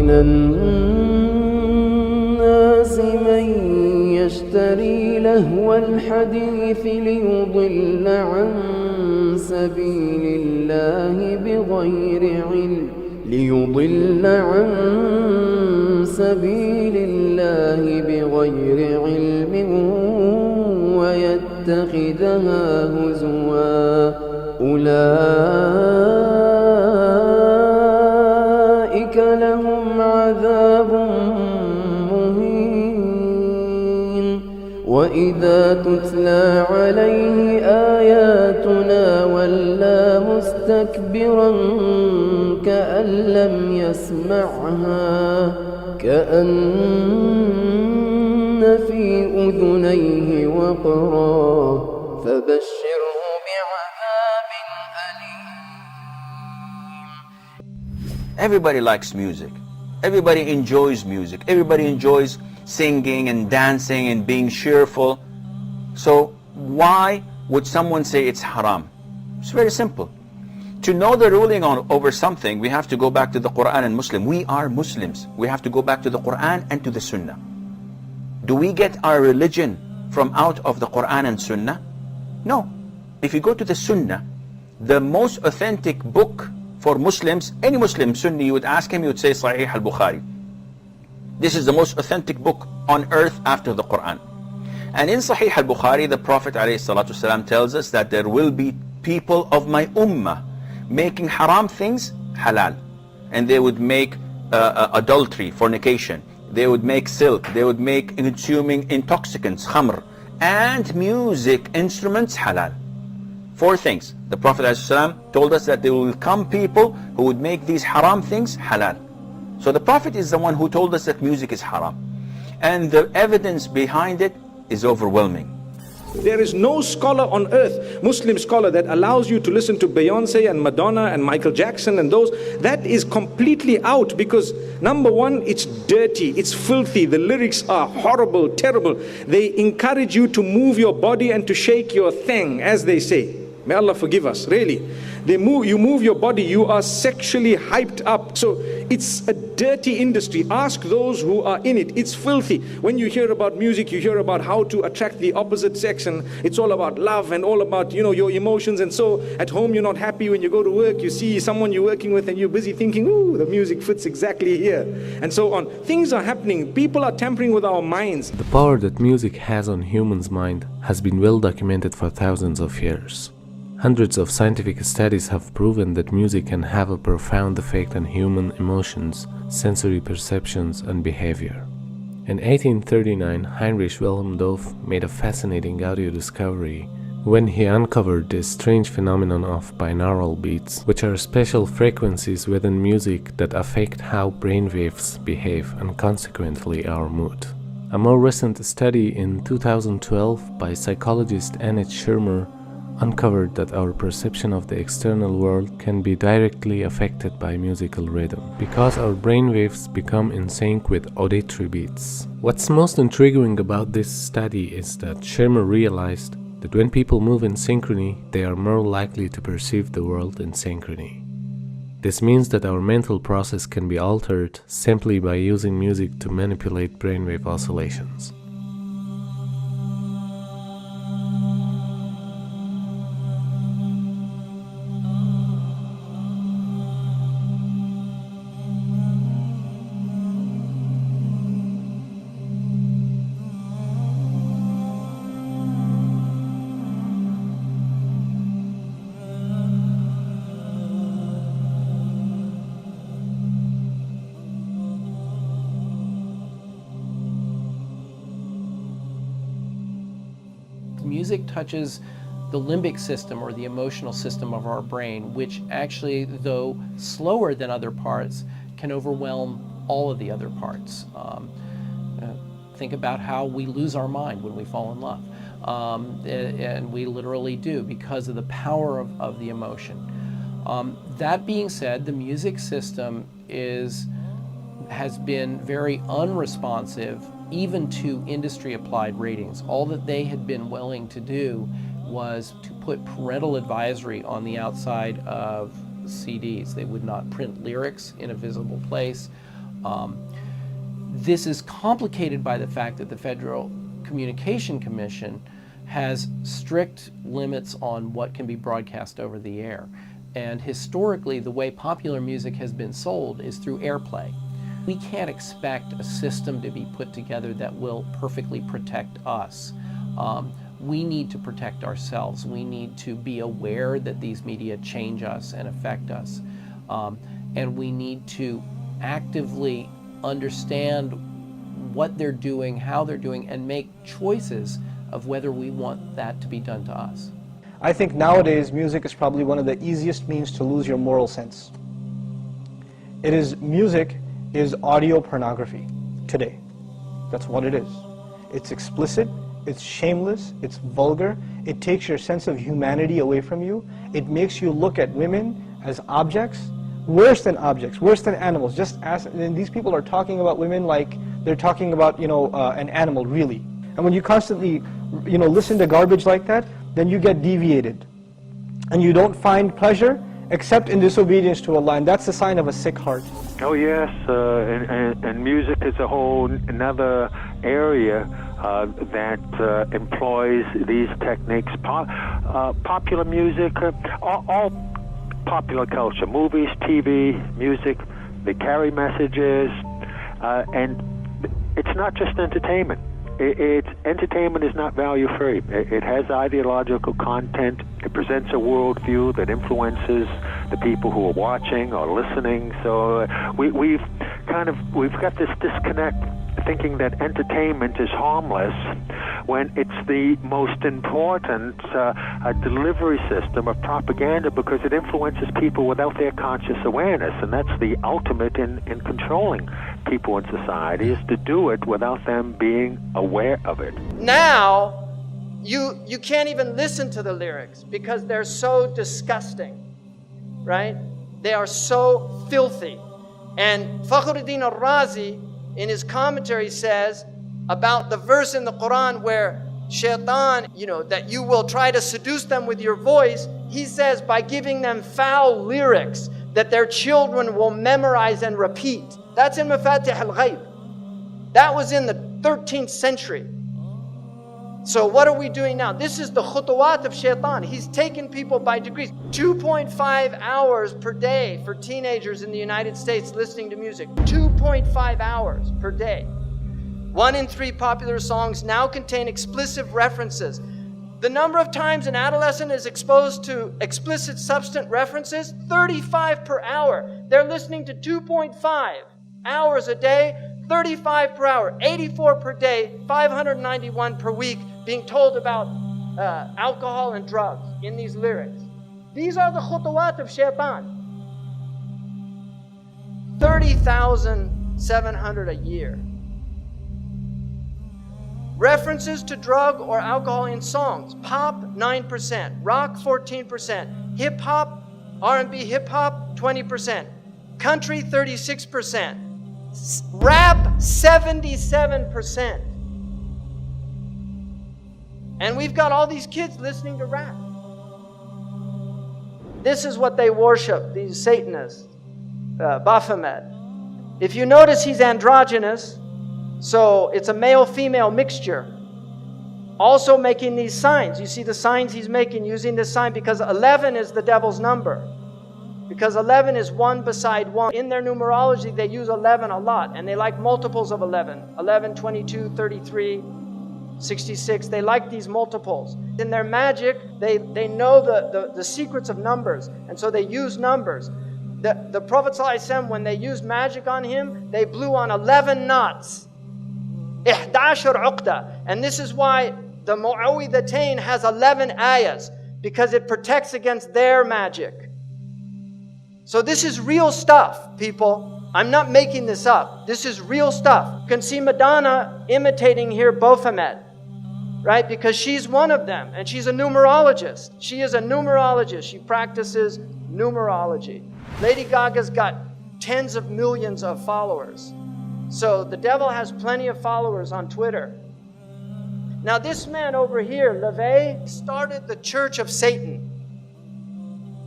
ومن الناس من يشتري لهو الحديث ليضل عن سبيل الله بغير علم ويتخذها هزوا أولئك لهم عذاب مهين وإذا تتلى عليه آياتنا ولى مستكبرا كأن لم يسمعها كأن في أذنيه وقرا فبشره بعذاب أليم. Everybody likes music. Everybody enjoys music. Everybody enjoys singing and dancing and being cheerful. So why would someone say it's haram? It's very simple. To know the ruling over something, we have to go back to the Quran and Muslim. We are Muslims. We have to go back to the Quran and to the Sunnah. Do we get our religion from out of the Quran and Sunnah? No. If you go to the Sunnah, the most authentic book for Muslims, any Muslim Sunni, you would ask him, you would say Sahih al-Bukhari. This is the most authentic book on earth after the Quran. And in Sahih al-Bukhari, the Prophet ﷺ tells us that there will be people of my ummah making haram things halal. And they would make adultery, fornication. They would make silk. They would make consuming intoxicants, khamr, and music instruments halal. 4 things. The Prophet ﷺ told us that there will come people who would make these haram things halal. So the Prophet is the one who told us that music is haram. And the evidence behind it is overwhelming. There is no scholar on earth, Muslim scholar, that allows you to listen to Beyonce and Madonna and Michael Jackson and those. That is completely out because, number one, it's dirty, it's filthy, the lyrics are horrible, terrible. They encourage you to move your body and to shake your thing, as they say. May Allah forgive us, really. You move your body, you are sexually hyped up. So it's a dirty industry. Ask those who are in it. It's filthy. When you hear about music, you hear about how to attract the opposite sex, and it's all about love and all about, your emotions. And so at home you're not happy. When you go to work, you see someone you're working with and you're busy thinking, ooh, the music fits exactly here, and so on. Things are happening. People are tampering with our minds. The power that music has on humans' mind has been well documented for thousands of years. Hundreds of scientific studies have proven that music can have a profound effect on human emotions, sensory perceptions, and behavior. In 1839, Heinrich Wilhelm Doof made a fascinating audio discovery when he uncovered this strange phenomenon of binaural beats, which are special frequencies within music that affect how brainwaves behave and consequently our mood. A more recent study in 2012 by psychologist Annette Schirmer uncovered that our perception of the external world can be directly affected by musical rhythm, because our brainwaves become in sync with auditory beats. What's most intriguing about this study is that Schirmer realized that when people move in synchrony, they are more likely to perceive the world in synchrony. This means that our mental process can be altered simply by using music to manipulate brainwave oscillations. Music touches the limbic system, or the emotional system of our brain, which actually, though slower than other parts, can overwhelm all of the other parts. Think about how we lose our mind when we fall in love. And we literally do, because of the power of the emotion. That being said, the music system has been very unresponsive even to industry-applied ratings. All that they had been willing to do was to put parental advisory on the outside of CDs. They would not print lyrics in a visible place. This is complicated by the fact that the Federal Communication Commission has strict limits on what can be broadcast over the air. And historically, the way popular music has been sold is through airplay. We can't expect a system to be put together that will perfectly protect us. We need to protect ourselves. We need to be aware that these media change us and affect us. And we need to actively understand what they're doing, how they're doing, and make choices of whether we want that to be done to us. I think nowadays music is probably one of the easiest means to lose your moral sense. Music is audio pornography today. That's what it is. It's explicit, it's shameless, it's vulgar, it takes your sense of humanity away from you, it makes you look at women as objects, worse than animals. And these people are talking about women like they're talking about, an animal, really. And when you constantly, listen to garbage like that, then you get deviated. And you don't find pleasure except in disobedience to Allah, and that's a sign of a sick heart. Oh yes, and music is a whole another area that employs these techniques. Popular music, all popular culture, movies, TV, music, they carry messages, and it's not just entertainment. Entertainment is not value-free. It has ideological content. It presents a worldview that influences the people who are watching or listening. So we've got this disconnect, thinking that entertainment is harmless when it's the most important delivery system of propaganda, because it influences people without their conscious awareness, and that's the ultimate in controlling people in society, is to do it without them being aware of it. Now, you can't even listen to the lyrics because they're so disgusting, right? They are so filthy. And Fakhruddin al-Razi, in his commentary, says about the verse in the Quran where shaitan, that you will try to seduce them with your voice, he says by giving them foul lyrics that their children will memorize and repeat. That's in Mafatih al-Ghaib. That was in the 13th century. So what are we doing now? This is the khutuwat of shaitan. He's taken people by degrees. 2.5 hours per day for teenagers in the United States listening to music. 2.5 hours per day. 1 in 3 popular songs now contain explicit references. The number of times an adolescent is exposed to explicit substance references, 35 per hour. They're listening to 2.5 hours a day, 35 per hour, 84 per day, 591 per week, being told about alcohol and drugs in these lyrics. These are the khutuwat of shaitan. 30,700 a year. References to drug or alcohol in songs. Pop, 9%. Rock, 14%. Hip-hop, R&B hip-hop, 20%. Country, 36%. Rap, 77%. And we've got all these kids listening to rap. This is what they worship, these Satanists. Baphomet. If you notice, he's androgynous. So it's a male-female mixture. Also making these signs. You see the signs he's making using this sign because 11 is the devil's number. Because 11 is 1 beside 1. In their numerology, they use 11 a lot. And they like multiples of 11. 11, 22, 33, 66. They like these multiples. In their magic, they know the secrets of numbers. And so they use numbers. The Prophet ﷺ, when they used magic on him, they blew on 11 knots. 11 uqda. And this is why the Mu'awwidhatayn has 11 ayahs, because it protects against their magic. So this is real stuff, people. I'm not making this up. This is real stuff. You can see Madonna imitating here Baphomet, right? Because she's one of them, and she's a numerologist. She is a numerologist. She practices numerology. Lady Gaga's got tens of millions of followers. So the devil has plenty of followers on Twitter. Now this man over here, LaVey, started the Church of Satan.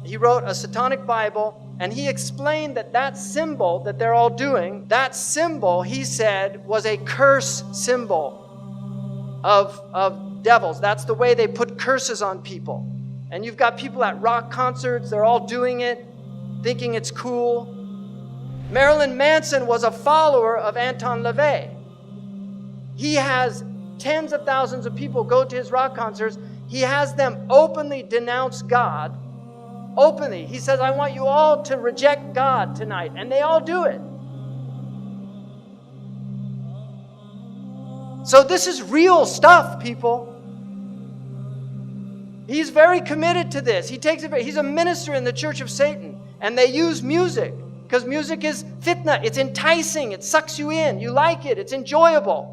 He wrote a satanic Bible And he explained that that symbol that they're all doing, that symbol, he said, was a curse symbol of devils. That's the way they put curses on people. And you've got people at rock concerts, they're all doing it, thinking it's cool. Marilyn Manson was a follower of Anton LaVey. He has tens of thousands of people go to his rock concerts. He has them openly denounce God. Openly. He says, I want you all to reject God tonight. And they all do it. So this is real stuff, people. He's very committed to this. He's a minister in the Church of Satan. And they use music. Because music is fitna. It's enticing. It sucks you in. You like it. It's enjoyable.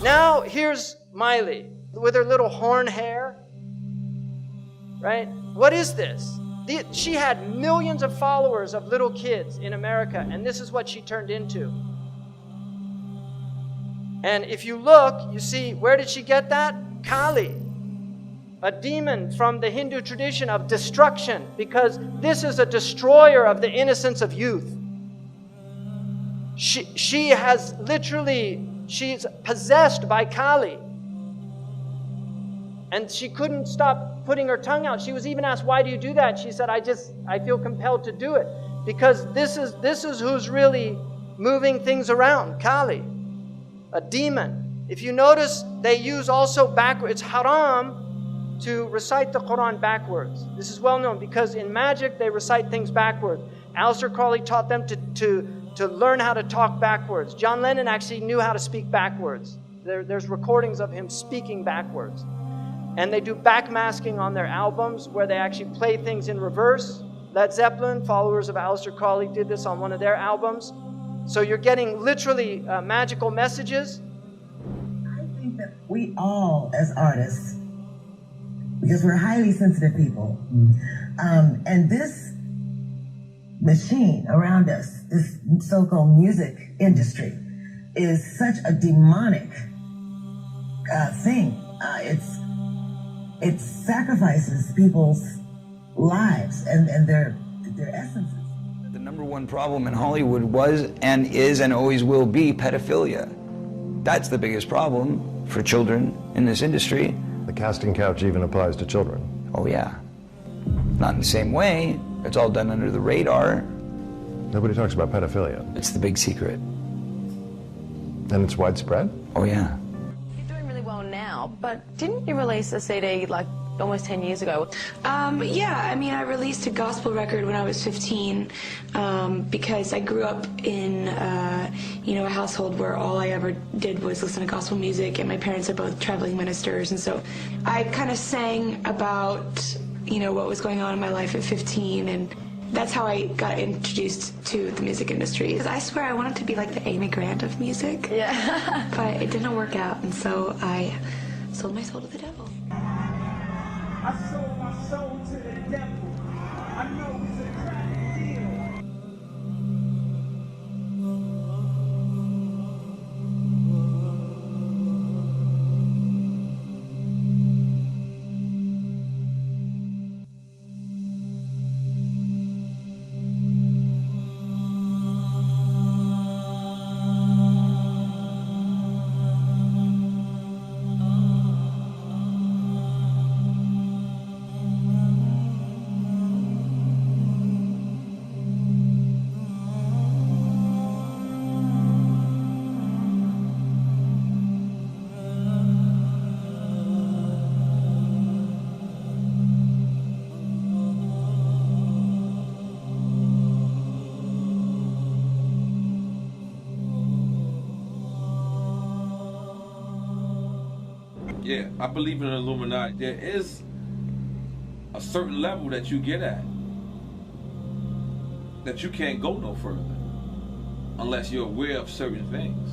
Now, here's Miley with her little horn hair. Right? What is this? She had millions of followers of little kids in America, and this is what she turned into. And if you look, you see, where did she get that? Kali, a demon from the Hindu tradition of destruction, because this is a destroyer of the innocence of youth. She has literally, she's possessed by Kali. And she couldn't stop putting her tongue out. She was even asked, why do you do that? She said, I feel compelled to do it. Because this is who's really moving things around, Kali, a demon. If you notice, they use also backwards. It's haram to recite the Quran backwards. This is well known because in magic, they recite things backwards. Aleister Crowley taught them to learn how to talk backwards. John Lennon actually knew how to speak backwards. There's recordings of him speaking backwards. And they do backmasking on their albums where they actually play things in reverse. Led Zeppelin, followers of Aleister Crowley, did this on one of their albums. So you're getting literally magical messages. I think that we all, as artists, because we're highly sensitive people, and this machine around us, this so-called music industry, is such a demonic thing. It sacrifices people's lives and their essences. The number one problem in Hollywood was and is and always will be pedophilia. That's the biggest problem for children in this industry. The casting couch even applies to children. Oh yeah. Not in the same way. It's all done under the radar. Nobody talks about pedophilia. It's the big secret. And it's widespread? Oh yeah. Now, but didn't you release a CD like almost 10 years ago? Yeah, I mean, I released a gospel record when I was 15 because I grew up in, a household where all I ever did was listen to gospel music, and my parents are both traveling ministers, and so I kind of sang about, what was going on in my life at 15, and that's how I got introduced to the music industry. Because I swear I wanted to be like the Amy Grant of music. Yeah. But it didn't work out, and so I sold my soul to the devil. I sold my soul to the devil. I know it's a crack deal. Yeah, I believe in the Illuminati. There is a certain level that you get at that you can't go no further unless you're aware of certain things.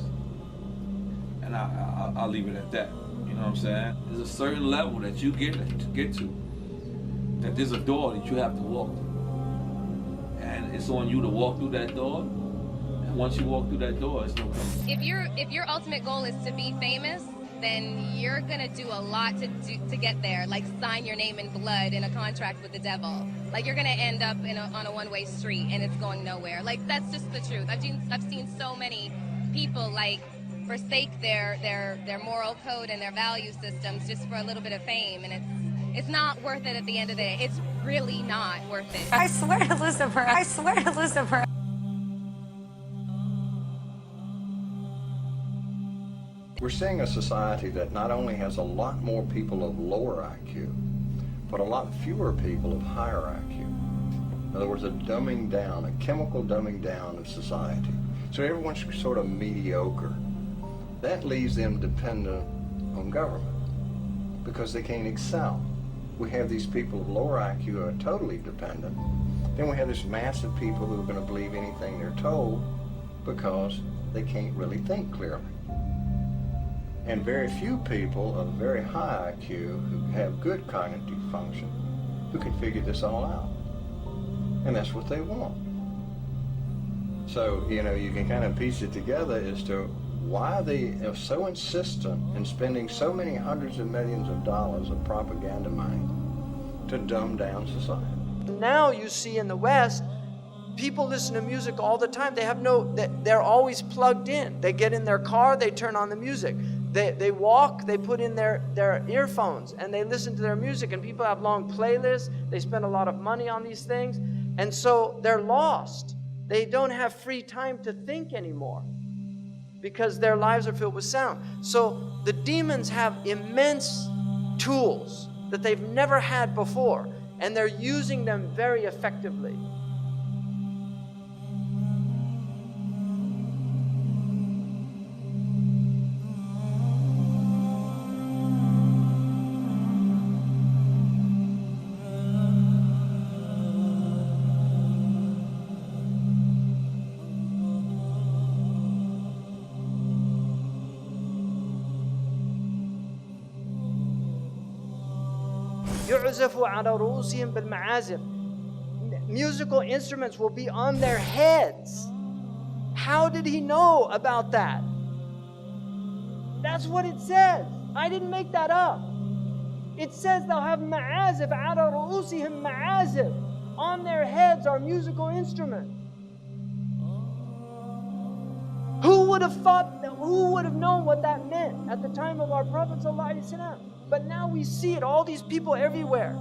And I'll leave it at that. You know what I'm saying? There's a certain level that you get to, that there's a door that you have to walk through. And it's on you to walk through that door. And once you walk through that door, it's no coming. If your ultimate goal is to be famous, then you're gonna do a lot to get there, like sign your name in blood in a contract with the devil. Like you're gonna end up on a one-way street and it's going nowhere. Like that's just the truth. I've seen so many people like forsake their moral code and their value systems just for a little bit of fame, and it's not worth it at the end of the day. It's really not worth it. I swear to Lucifer. I swear to Lucifer. We're seeing a society that not only has a lot more people of lower IQ, but a lot fewer people of higher IQ. In other words, a dumbing down, a chemical dumbing down of society. So everyone's sort of mediocre. That leaves them dependent on government because they can't excel. We have these people of lower IQ who are totally dependent. Then we have this mass of people who are going to believe anything they're told because they can't really think clearly. And very few people of very high IQ who have good cognitive function who can figure this all out. And that's what they want. So, you know, you can kind of piece it together as to why they are so insistent in spending so many hundreds of millions of dollars of propaganda money to dumb down society. Now you see in the West, people listen to music all the time. They're always plugged in. They get in their car, they turn on the music. They walk, they put in their earphones and they listen to their music, and people have long playlists. They spend a lot of money on these things, and so they're lost. They don't have free time to think anymore because their lives are filled with sound. So the demons have immense tools that they've never had before, and they're using them very effectively. يعزف على رؤوسهم بالمعازف. Musical instruments will be on their heads. How did he know about that? That's what it says. I didn't make that up. It says they'll have ma'azif, على رؤوسهم ma'azif. On their heads are musical instruments. Who would have known what that meant at the time of our Prophet ﷺ? But now we see it, all these people everywhere.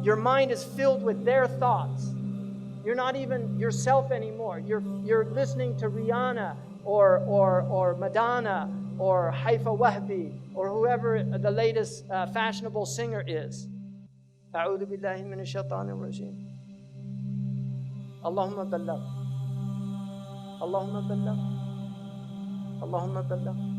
Your mind is filled with their thoughts. You're not even yourself anymore. You're listening to Rihanna or Madonna or Haifa Wahbi or whoever the latest fashionable singer is. أعوذ بالله من الشيطان الرجيم. اللهم بلغ. اللهم بلغ. اللهم بلغ.